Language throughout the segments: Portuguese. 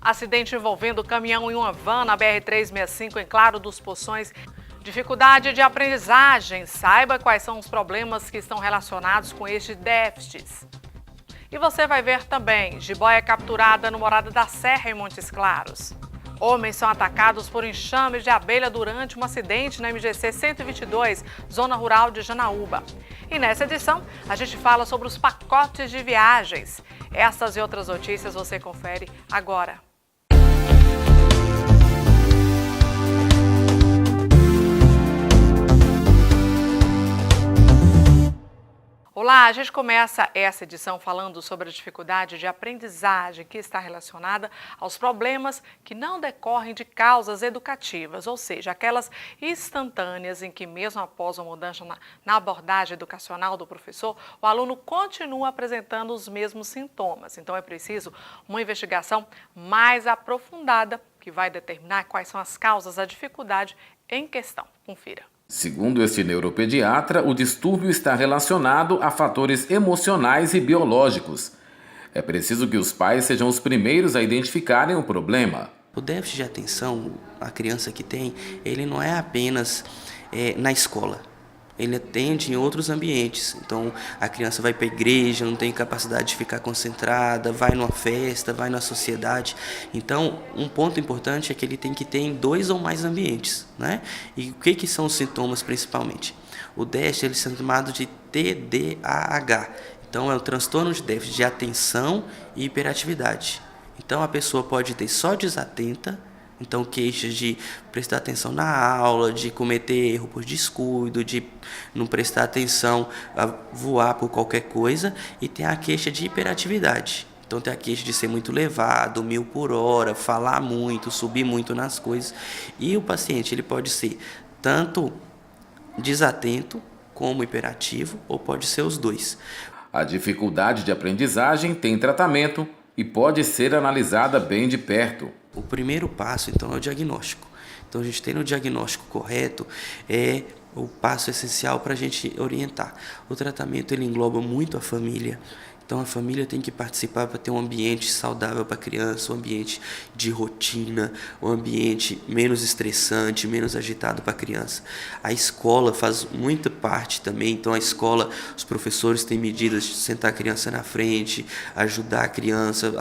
Acidente envolvendo caminhão e uma van na BR-365 em Claro dos Poções. Dificuldade de aprendizagem. Saiba quais são os problemas que estão relacionados com estes déficits. E você vai ver também, jiboia capturada no Morada da Serra, em Montes Claros. Homens são atacados por enxames de abelha durante um acidente na MGC 122, zona rural de Janaúba. E nessa edição, a gente fala sobre os pacotes de viagens. Essas e outras notícias você confere agora. Olá, a gente começa essa edição falando sobre a dificuldade de aprendizagem que está relacionada aos problemas que não decorrem de causas educativas, ou seja, aquelas instantâneas em que mesmo após uma mudança na abordagem educacional do professor, o aluno continua apresentando os mesmos sintomas. Então é preciso uma investigação mais aprofundada que vai determinar quais são as causas da dificuldade em questão. Confira. Segundo este neuropediatra, o distúrbio está relacionado a fatores emocionais e biológicos. É preciso que os pais sejam os primeiros a identificarem o problema. O déficit de atenção, a criança que tem, ele não é apenas na escola. Ele atende em outros ambientes. Então, a criança vai para a igreja, não tem capacidade de ficar concentrada, vai numa festa, vai na sociedade. Então, um ponto importante é que ele tem que ter em 2 ou mais ambientes, né? E o que são os sintomas principalmente? O déficit ele é chamado de TDAH. Então, é o transtorno de déficit de atenção e hiperatividade. Então, a pessoa pode ter só desatenta. Então, queixas de prestar atenção na aula, de cometer erro por descuido, de não prestar atenção a voar por qualquer coisa. E tem a queixa de hiperatividade. Então, tem a queixa de ser muito levado, 1000 por hora, falar muito, subir muito nas coisas. E o paciente ele pode ser tanto desatento como hiperativo, ou pode ser os dois. A dificuldade de aprendizagem tem tratamento e pode ser analisada bem de perto. O primeiro passo, então, é o diagnóstico. Então, a gente tem o diagnóstico correto, é o passo essencial para a gente orientar. O tratamento, ele engloba muito a família. Então, a família tem que participar para ter um ambiente saudável para a criança, um ambiente de rotina, um ambiente menos estressante, menos agitado para a criança. A escola faz muita parte também. Então, a escola, os professores têm medidas de sentar a criança na frente, ajudar a criança,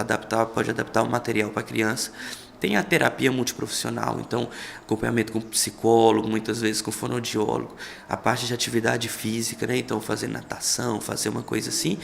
pode adaptar o material para a criança. Tem a terapia multiprofissional, então acompanhamento com psicólogo, muitas vezes com fonoaudiólogo, a parte de atividade física, né? Então fazer natação, fazer uma coisa assim.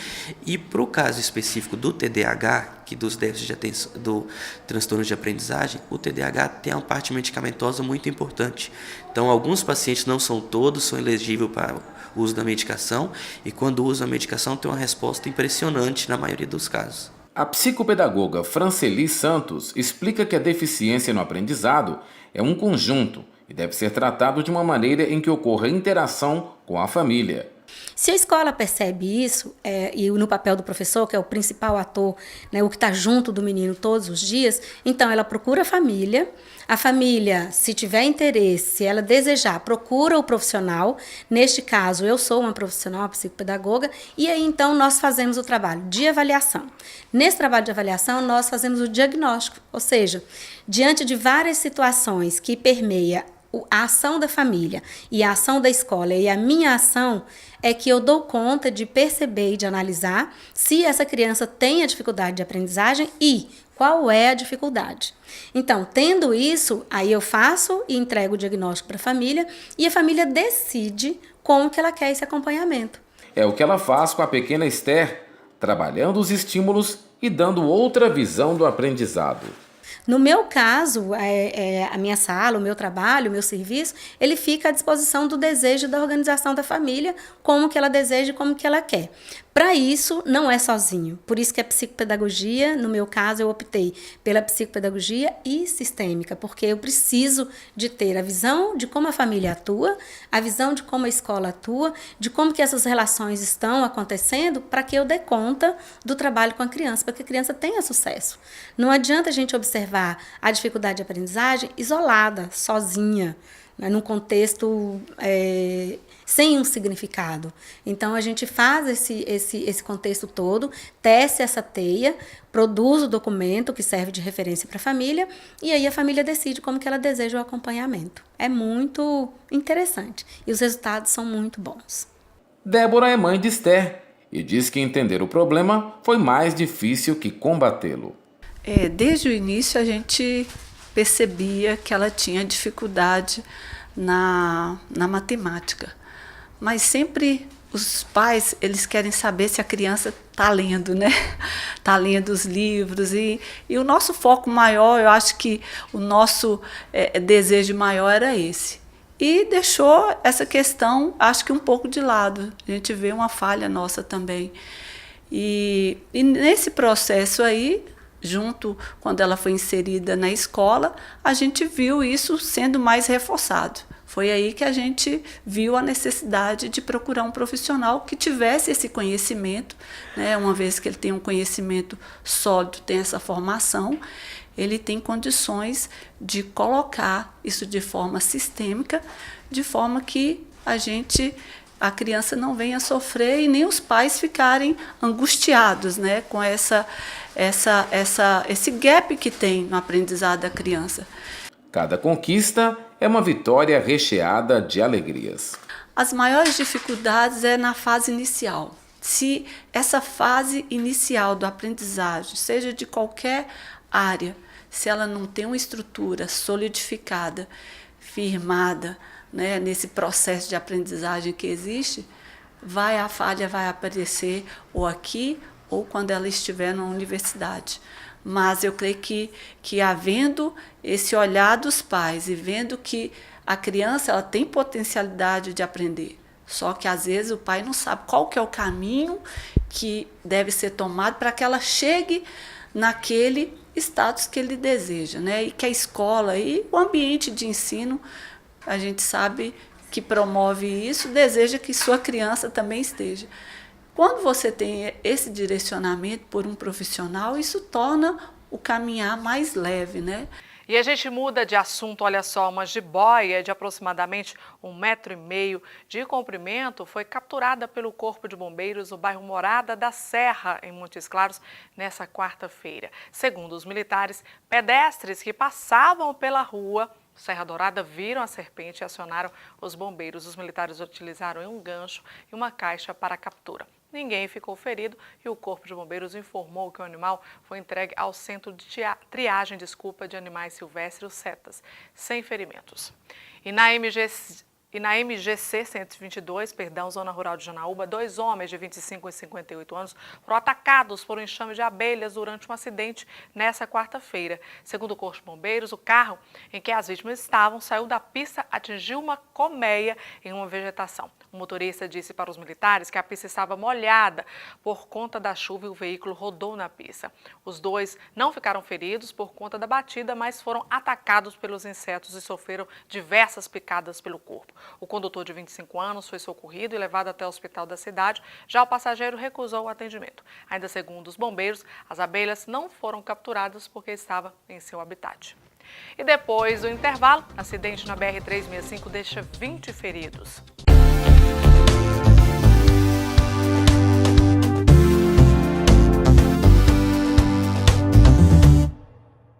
E para o caso específico do TDAH, que dos déficits de atenção, do transtorno de aprendizagem, o TDAH tem uma parte medicamentosa muito importante. Então alguns pacientes, não são todos, são elegíveis para o uso da medicação, e quando usam a medicação tem uma resposta impressionante na maioria dos casos. A psicopedagoga Franceli Santos explica que a deficiência no aprendizado é um conjunto e deve ser tratado de uma maneira em que ocorra interação com a família. Se a escola percebe isso, e no papel do professor, que é o principal ator, né, o que está junto do menino todos os dias, então ela procura a família, se tiver interesse, se ela desejar, procura o profissional. Neste caso, eu sou uma profissional, uma psicopedagoga, e aí então nós fazemos o trabalho de avaliação. Nesse trabalho de avaliação, nós fazemos o diagnóstico, ou seja, diante de várias situações que permeia a ação da família e a ação da escola e a minha ação, é que eu dou conta de perceber e de analisar se essa criança tem a dificuldade de aprendizagem e qual é a dificuldade. Então, tendo isso, aí eu faço e entrego o diagnóstico para a família e a família decide como que ela quer esse acompanhamento. É o que ela faz com a pequena Esther, trabalhando os estímulos e dando outra visão do aprendizado. No meu caso, a minha sala, o meu trabalho, o meu serviço, ele fica à disposição do desejo da organização da família, como que ela deseja e como que ela quer. Para isso, não é sozinho. Por isso que a psicopedagogia, no meu caso, eu optei pela psicopedagogia e sistêmica, porque eu preciso de ter a visão de como a família atua, a visão de como a escola atua, de como que essas relações estão acontecendo, para que eu dê conta do trabalho com a criança, para que a criança tenha sucesso. Não adianta a gente observar a dificuldade de aprendizagem isolada, sozinha, né, num contexto sem um significado. Então a gente faz esse contexto todo, tece essa teia, produz o documento que serve de referência para a família, e aí a família decide como que ela deseja o acompanhamento. É muito interessante e os resultados são muito bons. Débora é mãe de Esther e diz que entender o problema foi mais difícil que combatê-lo. Desde o início a gente percebia que ela tinha dificuldade na matemática, mas sempre os pais, eles querem saber se a criança está lendo, né? Está lendo os livros e o nosso foco maior, eu acho que o nosso desejo maior era esse. E deixou essa questão, acho que um pouco de lado. A gente vê uma falha nossa também. E nesse processo aí, junto, quando ela foi inserida na escola, a gente viu isso sendo mais reforçado. Foi aí que a gente viu a necessidade de procurar um profissional que tivesse esse conhecimento, né? Uma vez que ele tem um conhecimento sólido, tem essa formação, ele tem condições de colocar isso de forma sistêmica, de forma que a criança não venha sofrer e nem os pais ficarem angustiados, né, com esse gap que tem no aprendizado da criança. Cada conquista é uma vitória recheada de alegrias. As maiores dificuldades é na fase inicial. Se essa fase inicial do aprendizagem, seja de qualquer área, se ela não tem uma estrutura solidificada, firmada, né, nesse processo de aprendizagem que existe, a falha vai aparecer ou aqui ou quando ela estiver na universidade. Mas eu creio que havendo esse olhar dos pais e vendo que a criança ela tem potencialidade de aprender, só que às vezes o pai não sabe qual que é o caminho que deve ser tomado para que ela chegue naquele status que ele deseja, né? E que a escola e o ambiente de ensino, a gente sabe que promove isso, deseja que sua criança também esteja. Quando você tem esse direcionamento por um profissional, isso torna o caminhar mais leve, né? E a gente muda de assunto, olha só, uma jiboia de aproximadamente 1,5 metro de comprimento foi capturada pelo Corpo de Bombeiros no bairro Morada da Serra, em Montes Claros, nessa quarta-feira. Segundo os militares, pedestres que passavam pela rua Serra Dourada viram a serpente e acionaram os bombeiros. Os militares utilizaram um gancho e uma caixa para a captura. Ninguém ficou ferido e o Corpo de Bombeiros informou que o animal foi entregue ao Centro de Triagem de Animais Silvestres, CETAS, sem ferimentos. E na MGC 122, Zona Rural de Janaúba, 2 homens de 25 e 58 anos foram atacados por um enxame de abelhas durante um acidente nessa quarta-feira. Segundo o Corpo de Bombeiros, o carro em que as vítimas estavam saiu da pista, atingiu uma colmeia em uma vegetação. O motorista disse para os militares que a pista estava molhada por conta da chuva e o veículo rodou na pista. Os 2 não ficaram feridos por conta da batida, mas foram atacados pelos insetos e sofreram diversas picadas pelo corpo. O condutor de 25 anos foi socorrido e levado até o hospital da cidade. Já o passageiro recusou o atendimento. Ainda segundo os bombeiros, as abelhas não foram capturadas porque estavam em seu habitat. E depois do intervalo, acidente na BR-365 deixa 20 feridos.